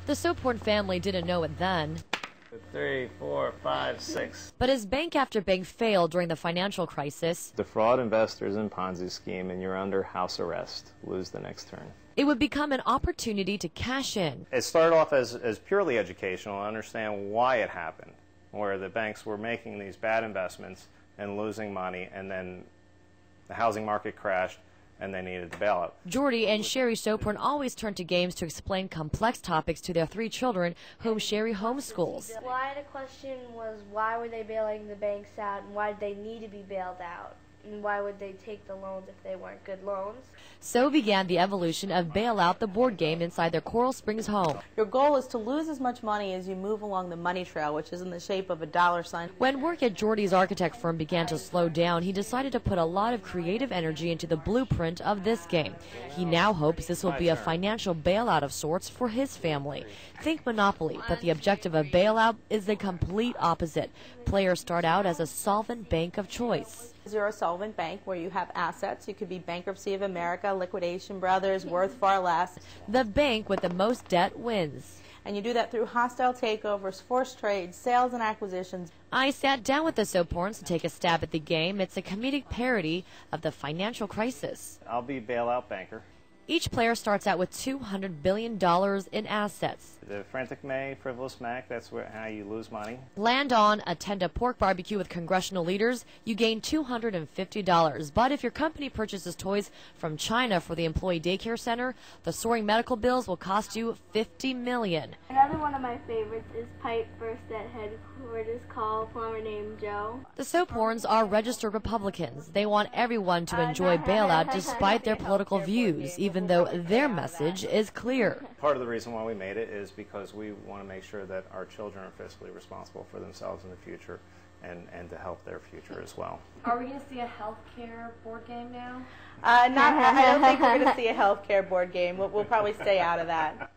The Soporn family didn't know it then. 3, 4, 5, 6. But as bank after bank failed during the financial crisis, Defraud investors in Ponzi scheme and you're under house arrest. Lose the next turn. it would become an opportunity to cash in. It started off as purely educational, understand why it happened, where the banks were making these bad investments and losing money, and then the housing market crashed and they needed the bailout. Jordy and Sherry Soporn always turn to games to explain complex topics to their 3 children, whom Sherry homeschools. Why the question was, why were they bailing the banks out, and why did they need to be bailed out? And why would they take the loans if they weren't good loans? So began the evolution of Bailout the board game inside their Coral Springs home. Your goal is to lose as much money as you move along the money trail, which is in the shape of a dollar sign. When work at Jordy's architect firm began to slow down, he decided to put a lot of creative energy into the blueprint of this game. He now hopes this will be a financial bailout of sorts for his family. Think Monopoly, but the objective of Bailout is the complete opposite. Players start out as a solvent bank of choice. You're a solvent bank where you have assets. You could be Bankruptcy of America, Liquidation Brothers, worth far less. The bank with the most debt wins. And you do that through hostile takeovers, forced trades, sales and acquisitions. I sat down with the Soporns to take a stab at the game. It's a comedic parody of the financial crisis. I'll be bailout banker. Each player starts out with $200 billion in assets. The frantic May, frivolous Mac, that's how you lose money. Land on, attend a pork barbecue with congressional leaders, you gain $250. But if your company purchases toys from China for the employee daycare center, the soaring medical bills will cost you $50 million. Another one of my favorites is Pipe Burst at Headquarters, call a plumber named Joe. The Soporns are registered Republicans. They want everyone to enjoy Bailout despite their political views, even though their message is clear. Part of the reason why we made it is because we want to make sure that our children are fiscally responsible for themselves in the future and to help their future as well. Are we going to see a healthcare board game now? I don't think we're going to see a healthcare board game. We'll probably stay out of that.